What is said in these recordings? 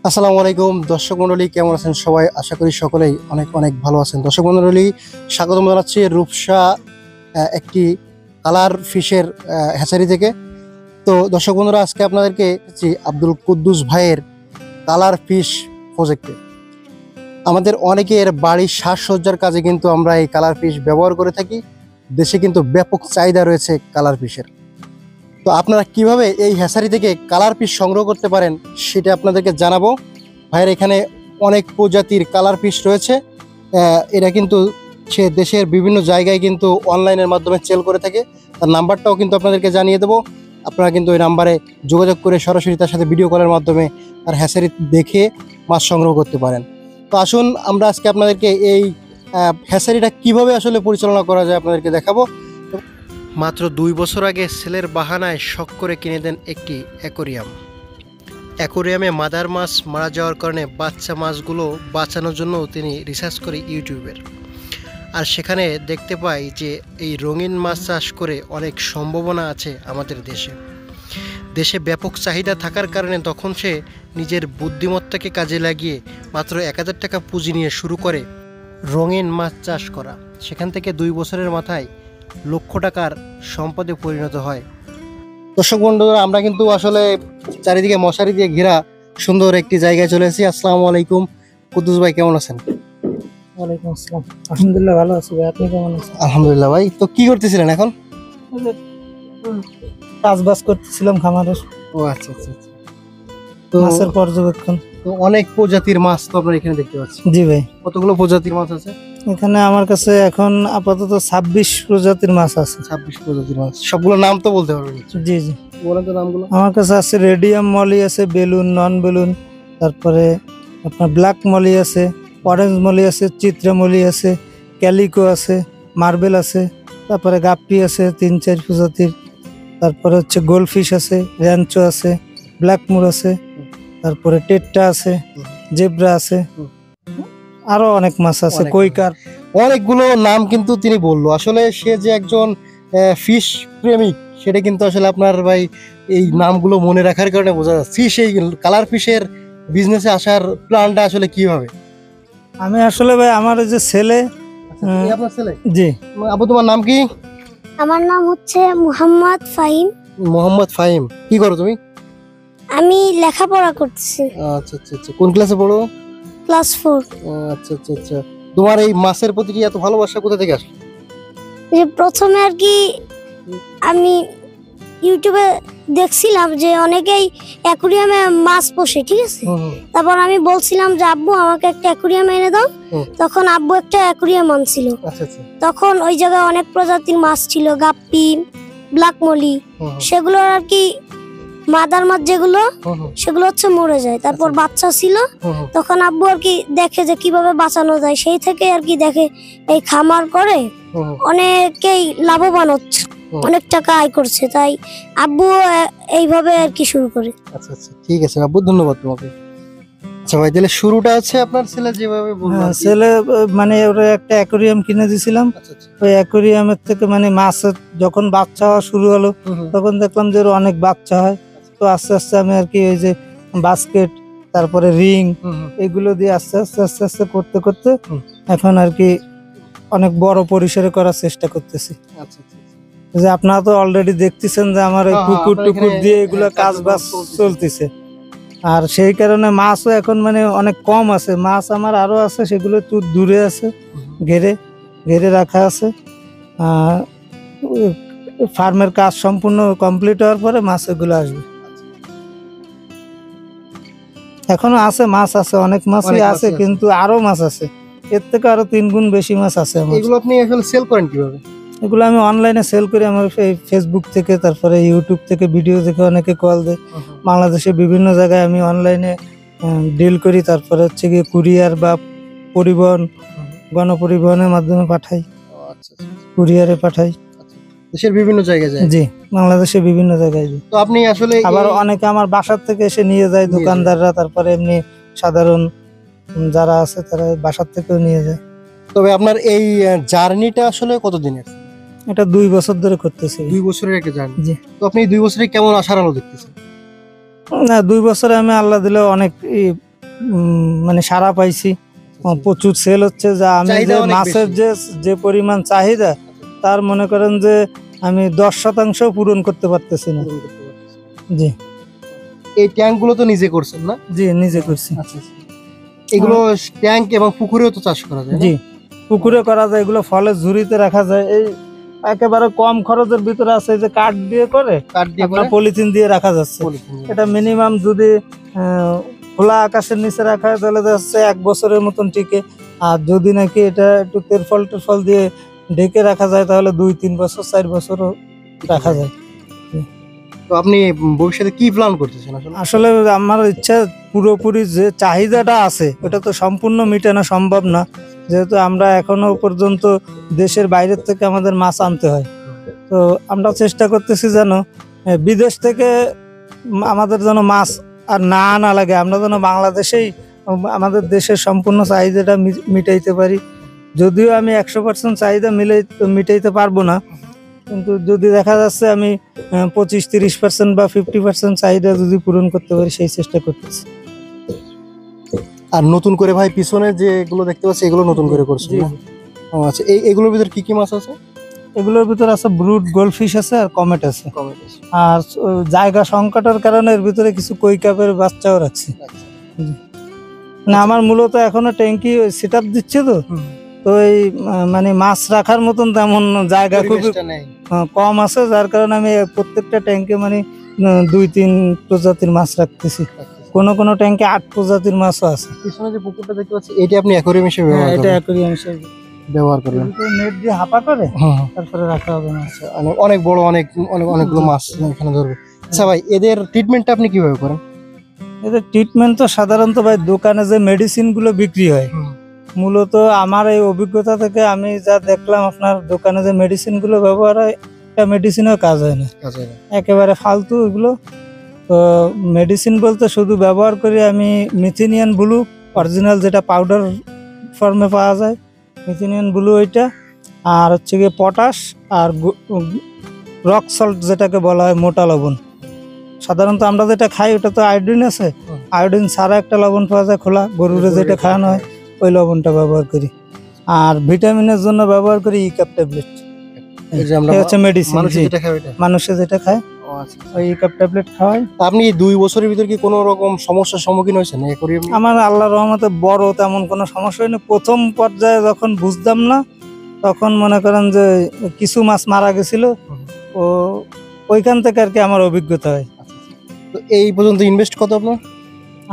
আসসালামু আলাইকুম দর্শক মণ্ডলী, কেমন আছেন সবাই? আশা করি সকলেই অনেক অনেক ভালো আছেন। দর্শক মণ্ডলী, স্বাগতম জানাচ্ছি রূপসা একটি কালার ফিশের হ্যাচারি থেকে। তো দর্শক বন্ধুরা, আজকে আপনাদেরকে আব্দুল কুদ্দুস ভাইয়ের কালার ফিশ প্রজেক্টে। আমাদের অনেকের বাড়ির সাজসজ্জার কাজে কিন্তু আমরা এই কালার ফিশ ব্যবহার করে থাকি। দেশে কিন্তু ব্যাপক চাহিদা রয়েছে কালার ফিশের। তো আপনারা কিভাবে এই হ্যাচারি থেকে কালার ফিশ সংগ্রহ করতে পারেন সেটা আপনাদেরকে জানাবো। ভাইয়ের এখানে অনেক প্রজাতির কালার ফিশ রয়েছে। এটা কিন্তু সে দেশের বিভিন্ন জায়গায় কিন্তু অনলাইনের মাধ্যমে সেল করে থাকে। তার নাম্বারটাও কিন্তু আপনাদেরকে জানিয়ে দেবো। আপনারা কিন্তু ওই নাম্বারে যোগাযোগ করে সরাসরি তার সাথে ভিডিও কলের মাধ্যমে তার হ্যাচারি দেখে মাছ সংগ্রহ করতে পারেন। তো আসুন আমরা আজকে আপনাদেরকে এই হ্যাচারিটা কিভাবে আসলে পরিচালনা করা যায় আপনাদেরকে দেখাবো। মাত্র 2 বছর আগে ছেলের বাহানায় শখ করে কিনে দেন একটি অ্যাকোরিয়াম। অ্যাকোরিয়ামে মাদার মাছ মারা যাওয়ার কারণে বাচ্চা মাছগুলো বাঁচানোর জন্য তিনি রিসার্চ করে ইউটিউবের। আর সেখানে দেখতে পাই যে এই রঙিন মাছ চাষ করে অনেক সম্ভাবনা আছে আমাদের দেশে। দেশে ব্যাপক চাহিদা থাকার কারণে তখন সে নিজের বুদ্ধিমত্তাকে কাজে লাগিয়ে মাত্র 1000 টাকা পুঁজি নিয়ে শুরু করে রঙিন মাছ চাষ করা। সেখান থেকে 2 বছরের মাথায় লক্ষ টাকার সম্পদে পরিণত হয়। দর্শক বন্ধুরা, আমরা কিন্তু আসলে চারিদিকে মশারি দিয়ে ঘেরা সুন্দর একটি জায়গায় চলে এসেছি। আসসালামু আলাইকুম কুদ্দুস ভাই, কেমন আছেন? ওয়ালাইকুম আসসালাম। আলহামদুলিল্লাহ ভালো আছি ভাই, আপনি কেমন আছেন? আলহামদুলিল্লাহ ভাই। তো কি করতেছিলেন এখন? কাজবাজ করতেছিলাম খামারের। ও আচ্ছা আচ্ছা আচ্ছা। তো মাছের পর্যবেক্ষণ। তো অনেক প্রজাতির মাছ তো আপনারা এখানে দেখতে পাচ্ছি। জি ভাই, কতগুলো প্রজাতির মাছ আছে? এখানে আমার কাছে এখন আপাতত 26 প্রজাতির মাছ আছে। 26 প্রজাতির মাছ। সবগুলো নাম তো বলতে পারবেন? জি জি, বলেন তো নামগুলো। আমার কাছে আছে রেডিয়াম মলি আছে, বেলুন, নন বেলুন, তারপরে আপনার ব্ল্যাক মলি আছে, অরেঞ্জ মলি আছে, চিত্রা মলি আছে, ক্যালিকো আছে, মার্বেল আছে, তারপরে গাপ্পি আছে 3-4 প্রজাতির, তারপরে হচ্ছে গোল্ডফিশ আছে, র্যাঞ্চো আছে, ব্ল্যাক মুর আছে, তারপরে টেট্টা আছে, জেব্রা আছে, আরো অনেক মাছ আছে, অনেক। কৈকার। অনেকগুলো নাম কিন্তু তিনি বললো। আসলে সে যে একজন ফিশ প্রেমিক সেটা কিন্তু আসলে আপনার ভাই এই নামগুলো মনে রাখার কারণে বোঝা যাচ্ছে। সেই কালার ফিশের বিজনেসে আসার প্ল্যানটা আসলে কিভাবে? আমি আসলে ভাই আমার ওই যে ছেলে, এই আপনার ছেলে? জি। আপু, তোমার নাম কি? আমার নাম হচ্ছে মুহাম্মদ ফাহিম। মোহাম্মদ ফাহিম। কি করো তুমি? আমি লেখাপড়া করতেছি, আচ্ছা আচ্ছা আচ্ছা। কোন ক্লাসে পড়ো? ক্লাস 4। আচ্ছা আচ্ছা আচ্ছা। তোমার এই মাছের প্রতি কি এত ভালোবাসা কোথা থেকে আসলো? যে প্রথমে আর কি আমি ইউটিউবে দেখছিলাম যে অনেকেই অ্যাকুরিয়ামে মাছ পোষে, ঠিক আছে। তারপর আমি বলছিলাম যে আব্বু আমাকে একটা অ্যাকুরিয়াম এনে দাও। তখন আব্বু একটা অ্যাকুরিয়াম আনছিল। আচ্ছা আচ্ছা। তখন ওই জায়গায় অনেক প্রজাতির মাছ ছিল, গাপ্পি, ব্ল্যাক মলি, সেগুলো আর কি মাদার মাছ যেগুলো সেগুলো হচ্ছে মরে যায়। তারপর বাচ্চা ছিল, তখন আব্বু আর কি দেখে যে কিভাবে বাঁচানো যায়, সেই থেকে আর কি দেখে এই খামার করে অনেকেই লাভবান হচ্ছে, অনেক টাকা আয় করছে। তাই আব্বু এইভাবে আর কি শুরু করে। আচ্ছা আচ্ছা, ঠিক আছে আব্বু, ধন্যবাদ তোমাকে। আচ্ছা ভাই, তাহলে শুরুটা আছে আপনার ছেলে যেভাবে বললো আর কি। ছেলে মানে ওরা একটা অ্যাকোরিয়াম কিনে দিয়েছিলাম। আচ্ছা আচ্ছা। ওই অ্যাকোরিয়ামের থেকে মানে মাছের যখন বাচ্চা হওয়া শুরু হলো তখন দেখলাম যে ওর অনেক বাচ্চা হয়। তো আস্তে আস্তে আমি আর কি ওই যে বাস্কেট, তারপরে রিং, এগুলো দিয়ে আস্তে আস্তে আস্তে আস্তে করতে করতে এখন আর কি অনেক বড় পরিসরে করার চেষ্টা করতেছি। আচ্ছা আচ্ছা। যে আপনারা তো অলরেডি দেখতেছেন যে আমার ওই পুকুর টুকুর দিয়ে এগুলো কাজ বাজ চলতেছে। আর সেই কারণে মাছও এখন মানে অনেক কম আছে। মাছ আমার আরো আছে, সেগুলো একটু দূরে আছে, ঘেরে ঘেরে রাখা আছে। ফার্মের কাজ সম্পূর্ণ কমপ্লিট হওয়ার পরে মাছ এগুলো আসবে। এখনো আছে মাছ, আছে অনেক মাছই আছে, কিন্তু আরো মাছ আছে, এর থেকে আরো 3 গুণ বেশি মাছ আছে আমার। এগুলো আপনি আসলে সেল করেন কিভাবে? এগুলো আমি অনলাইনে সেল করি। আমার ফেসবুক থেকে, তারপরে ইউটিউব থেকে ভিডিও দেখে অনেকে কল দেয়। বাংলাদেশের বিভিন্ন জায়গায় আমি অনলাইনে ডিল করি। তারপরে হচ্ছে গিয়ে কুরিয়ার বা পরিবহন, গণপরিবহনের মাধ্যমে পাঠাই, কুরিয়ারে পাঠাই, দেশের বিভিন্ন জায়গায় যায়। জি, বাংলাদেশের বিভিন্ন জায়গায় যায়। তো আপনি আসলে আবার অনেকে আমার বাসার থেকে এসে নিয়ে যায়, দোকানদাররা, তারপরে এমনি সাধারণ যারা আছে তারা বাসার থেকেও নিয়ে যায়। তবে আপনার এই জার্নিটা আসলে কতদিনের? এটা 2 বছর ধরে করতেছি। 2 বছরের একটা জার্নি। জি। তো আপনি 2 বছরে কেমন আশার আলো দেখতেছেন? না, 2 বছরে আমি আল্লাহ দিলে অনেক মানে সাড়া পাইছি, প্রচুর সেল হচ্ছে। যা আমি চাহিদা যে অনেক মাছের বেশি। যে পরিমাণ চাহিদা, তার মনে করেন যে আমি 10% পূরণ করতে পারতেছি না। জি এই ট্যাঙ্ক গুলো তো নিজে করছেন না? জি নিজে করছি। আচ্ছা আচ্ছা। এগুলো ট্যাঙ্ক এবং পুকুরেও তো চাষ করা যায় না? জি পুকুরে করা যায়, এগুলো ফলের ঝুড়িতে রাখা যায়। এই একেবারে কম খরচের ভিতরে আছে, এই যে কাঠ দিয়ে করে, কাঠ দিয়ে আপনার করে পলিথিন দিয়ে রাখা যাচ্ছে। polythene দিয়ে। এটা মিনিমাম যদি খোলা আকাশের নিচে রাখা হয় তাহলে যাচ্ছে 1 বছরের মতন টিকে। আর যদি নাকি এটা একটু তেরফল দিয়ে ঢেকে রাখা যায় তাহলে 2-3 বছর 4 বছরও রাখা যায়। তো আপনি ভবিষ্যতে কি প্ল্যান করতেছেন আসলে? আসলে আমার ইচ্ছা পুরোপুরি যে চাহিদাটা আছে ওটা তো সম্পূর্ণ মেটানো সম্ভব না, যেহেতু আমরা এখনো পর্যন্ত দেশের বাইরের থেকে আমাদের মাছ আনতে হয়। তো আমরা চেষ্টা করতেছি যেন বিদেশ থেকে আমাদের যেন মাছ আর না আনা লাগে, আমরা যেন বাংলাদেশেই আমাদের দেশের সম্পূর্ণ চাহিদাটা মিটাইতে পারি। যদিও আমি 100% চাহিদা মিটাইতে পারবো না, কিন্তু যদি দেখা যাচ্ছে আমি 25-30% বা 50% চাহিদা যদি পূরণ করতে পারি সেই চেষ্টা করতেছি। আর নতুন করে ভাই পিছনে যে এগুলো দেখতে পাচ্ছি এগুলো নতুন করে করছেন জি, না? ও আচ্ছা, এগুলোর ভিতর কি কি মাছ আছে? এগুলোর ভিতরে আছে ব্রুড গোল্ডফিশ আছে আর কমেট আছে। আর জায়গা সংকটের কারণে এর ভিতরে কিছু কই কাপের বাচ্চাও রাখছি। না আমার মূলত এখনো ট্যাঙ্কি সেট আপ দিচ্ছে তো, তো এই মানে মাছ রাখার মতন তেমন জায়গা খুবই পরিবেশটা নেই। কম আছে, যার কারণে আমি প্রত্যেকটা ট্যাঙ্কে মানে 2-3 প্রজাতির মাছ রাখতেছি। কোন ট্যাঙ্কে 8 প্রজাতির মাছও আছে। পিছনে যে পুকুরটা দেখতে পাচ্ছি এটা আপনি অ্যাকোয়ারিয়াম হিসেবে হ্যাঁ, ব্যবহার এটা করেন? অ্যাকোয়ারিয়াম হিসেবে ব্যবহার করেন। নেট দিয়ে হাপা করে হুম, হুম। তারপরে রাখা হবে মাছ। আচ্ছা, অনেক বড় অনেকগুলো মাছ এখানে ধরবে। আচ্ছা ভাই, এদের ট্রিটমেন্টটা আপনি কিভাবে করেন? এদের ট্রিটমেন্ট তো সাধারণত ভাই দোকানে যে মেডিসিন গুলো বিক্রি হয়, মূলত আমার এই অভিজ্ঞতা থেকে আমি যা দেখলাম, আপনার দোকানে যে মেডিসিন গুলো ব্যবহার হয় একটা মেডিসিনও কাজ হয় না, একেবারে ফালতু এগুলো। তো মেডিসিন বলতে শুধু ব্যবহার করি আমি মিথিনিয়ান ব্লু অরিজিনাল, যেটা পাউডার ফর্মে পাওয়া যায়, মিথিনিয়ান ব্লু ওইটা, আর হচ্ছে গিয়ে পটাশ আর রক সল্ট যেটাকে বলা হয় মোটা লবণ। সাধারণত আমরা যেটা খাই ওটা তো আয়োডিন আছে, আয়োডিন ছাড়া একটা লবণ পাওয়া যায় খোলা, গরুরে যেটা খাওয়ানো হয় ওই লবণটা ব্যবহার করি। আর ভিটামিনের জন্য ব্যবহার করি ইকাপ ট্যাবলেট, এই যে আমরা হচ্ছে মেডিসিন মানুষ যেটা খায় ওইটা। মানুষে যেটা খায় ও আচ্ছা। ওই ইকাপ ট্যাবলেট খাওয়াই। আপনি 2 বছরের ভিতর কি কোনো রকম সমস্যার সম্মুখীন হয়েছেন অ্যাকোয়ারিয়াম? আমার আল্লাহর রহমতে বড় তেমন কোনো সমস্যা হয়নি। প্রথম পর্যায়ে যখন বুঝতাম না তখন মনে করেন যে কিছু মাছ মারা গেছিল, ও ওইখান থেকে আর কি আমার অভিজ্ঞতা হয়। তো এই পর্যন্ত ইনভেস্ট কত আপনার?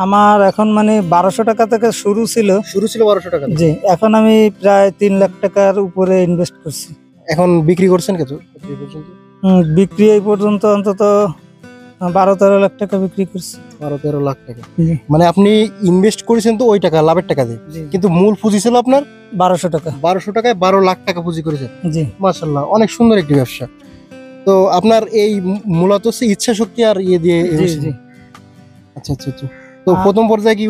আমার এখন মানে 1200 টাকা থেকে শুরু ছিল। শুরু ছিল 1200 টাকা। জি, এখন আমি প্রায় 3 লাখ টাকার উপরে ইনভেস্ট করছি। এখন বিক্রি করছেন কত এই পর্যন্ত? বিক্রি এই পর্যন্ত অন্তত 12-13 লাখ টাকা বিক্রি করছি। 12-13 লাখ টাকা। জি। মানে আপনি ইনভেস্ট করেছেন তো ওই টাকা, লাভের টাকা দিয়ে, কিন্তু মূল পুঁজি ছিল আপনার 1200 টাকা। 1200 টাকায় 12 লাখ টাকা পুঁজি করেছেন। জি মাশাআল্লাহ, অনেক সুন্দর একটি ব্যবসা। তো আপনার এই মূলত হচ্ছে ইচ্ছা শক্তি আর ইয়ে দিয়ে জি জি। আচ্ছা আচ্ছা আচ্ছা। তো প্রথম পর্যায়ে কি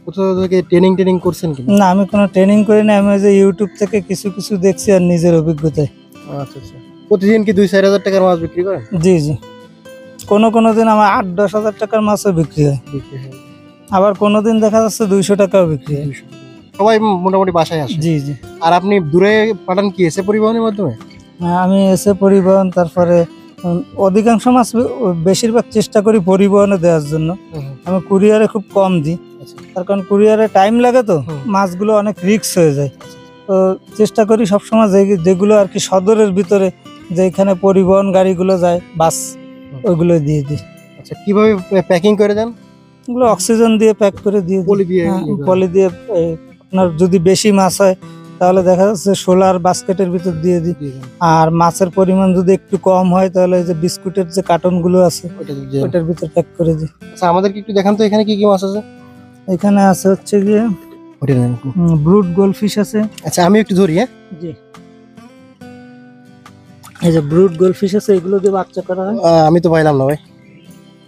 কোথাও থেকে ট্রেনিং করছেন কি? না, আমি কোনো ট্রেনিং করি না, আমি ওই যে ইউটিউব থেকে কিছু কিছু দেখছি আর নিজের অভিজ্ঞতায়। আচ্ছা আচ্ছা। প্রতিদিন কি 2-4 হাজার টাকার মাছ বিক্রি করেন? জি জি, কোনো দিন আমার 8-10 হাজার টাকার মাছও বিক্রি হয়, আবার কোনোদিন দেখা যাচ্ছে 200 টাকাও বিক্রি হয়। সবাই মোটামুটি বাসায় আসে। জি জি। আর আপনি দূরে পাঠান কি এসে পরিবহনের মাধ্যমে? আমি এসে পরিবহন, তারপরে অধিকাংশ মাছ বেশিরভাগ চেষ্টা করি পরিবহনে দেওয়ার জন্য। আমি কুরিয়ারে খুব কম দিই, তার কারণ কুরিয়ারে টাইম লাগে, তো মাছগুলো অনেক রিস্ক হয়ে যায়। তো চেষ্টা করি সবসময় যেগুলো আর কি সদরের ভিতরে, যেখানে পরিবহন গাড়িগুলো যায়, বাস, ওইগুলো দিয়ে দিই। আচ্ছা, কিভাবে প্যাকিং করে দেন? ওগুলো অক্সিজেন দিয়ে প্যাক করে দিয়ে দিই। পলি দিয়ে? পলি দিয়ে। আপনার যদি বেশি মাছ হয় তাহলে দেখা যাচ্ছে সোলার বাস্কেটের ভিতর দিয়ে দিই, আর মাছের পরিমাণ যদি একটু কম হয় তাহলে যে বিস্কুটের যে কার্টন গুলো আছে ওটার ভিতর প্যাক করে দিই। আচ্ছা, আমাদেরকে একটু দেখান তো এখানে কি কি মাছ আছে? এখানে আছে হচ্ছে গিয়ে ব্রুড গোল্ডফিশ আছে। আচ্ছা, আমি একটু ধরি। হ্যাঁ জি, এই যে ব্রুড গোল্ডফিশ আছে, এগুলো দিয়ে বাচ্চা করা হয়। আমি তো পাইলাম না ভাই।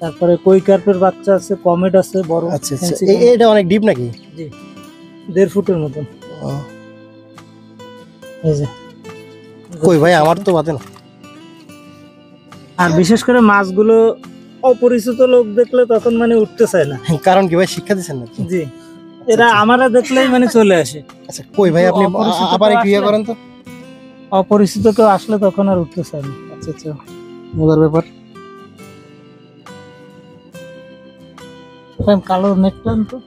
তারপরে কই কার্পের বাচ্চা আছে, কমেট আছে বড়। আচ্ছা আচ্ছা, এটা অনেক ডিপ নাকি? জি, 1.5 ফুটের মতন। এই যে কই ভাই, আমার তো বাদে না। আর বিশেষ করে মাছগুলো অপরিচিত লোক দেখলে তখন মানে উঠতে চায় না। কারণ কি ভাই, শিক্ষা দিচ্ছেন নাকি? জি, এরা আমারা দেখলেই মানে চলে আসে। আচ্ছা কই ভাই, আপনি অপরিচিত আবার কেউ একটু ইয়ে আসলে- করেন তো। অপরিচিত কেউ আসলে তখন আর উঠতে চায় না। আচ্ছা আচ্ছা, মজার ব্যাপার। কালো নেকটান তো।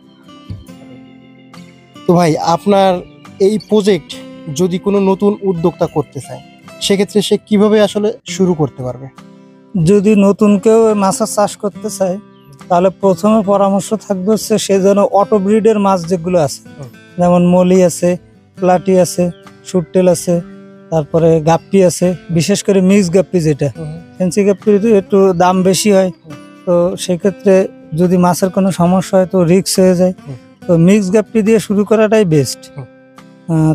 তো ভাই, আপনার এই প্রজেক্ট যদি কোনো নতুন উদ্যোক্তা করতে চায়, সেক্ষেত্রে সে কিভাবে আসলে শুরু করতে পারবে? যদি নতুন কেউ মাছের চাষ করতে চায়, তাহলে প্রথমে পরামর্শ থাকবে হচ্ছে সে যেন অটো ব্রিডের মাছ যেগুলো আছে, যেমন মলি আছে, প্লাটি আছে, সুটটেল আছে, তারপরে গাপ্পি আছে, বিশেষ করে মিক্স গাপ্পি যেটা, ফেন্সি গাপ্পির একটু দাম বেশি হয়। তো সেক্ষেত্রে যদি মাছের কোনো সমস্যা হয় তো রিস্ক হয়ে যায়। তো মিক্স গাপ্পি দিয়ে শুরু করাটাই বেস্ট।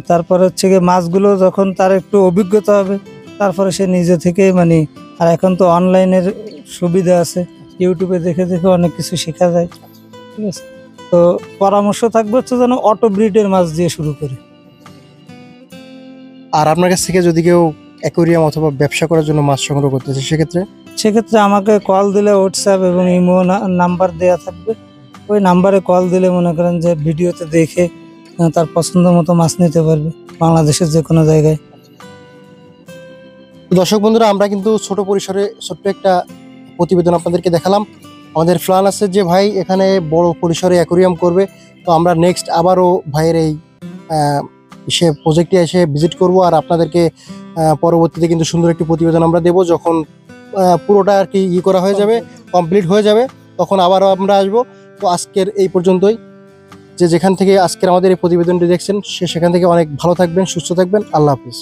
তারপরে হচ্ছে গিয়ে মাছগুলো যখন তার একটু অভিজ্ঞতা হবে, তারপরে সে নিজে থেকে মানে, আর এখন তো অনলাইনের সুবিধা আছে, ইউটিউবে দেখে দেখে অনেক কিছু শেখা যায়। ঠিক আছে, তো পরামর্শ থাকবে হচ্ছে যেন অটো ব্রিডের মাছ দিয়ে শুরু করে। আর আপনার কাছ থেকে যদি কেউ অ্যাকোয়ারিয়াম অথবা ব্যবসা করার জন্য মাছ সংগ্রহ করতেছে, সেক্ষেত্রে আমাকে কল দিলে হোয়াটসঅ্যাপ এবং ইমো নাম্বার দেওয়া থাকবে। ওই নাম্বারে কল দিলে মনে করেন যে ভিডিওতে দেখে তার পছন্দ মতো মাছ নিতে পারবে বাংলাদেশের যে কোনো জায়গায়। দর্শক বন্ধুরা, আমরা কিন্তু ছোট পরিসরে ছোট্ট একটা প্রতিবেদন আপনাদেরকে দেখালাম। আমাদের প্ল্যান আছে যে ভাই এখানে বড় পরিসরে অ্যাকোয়ারিয়াম করবে। তো আমরা নেক্সট আবারও ভাইয়ের এই সে প্রজেক্টে এসে ভিজিট করব, আর আপনাদেরকে পরবর্তীতে কিন্তু সুন্দর একটি প্রতিবেদন আমরা দেব। যখন পুরোটা আর কি করা হয়ে যাবে, কমপ্লিট হয়ে যাবে, তখন আবারও আমরা আসবো। তো আজকের এই পর্যন্তই। যেখান থেকে আজকের আমাদের এই প্রতিবেদনটি দেখছেন, সেখান থেকে অনেক ভালো থাকবেন, সুস্থ থাকবেন। আল্লাহ হাফিজ।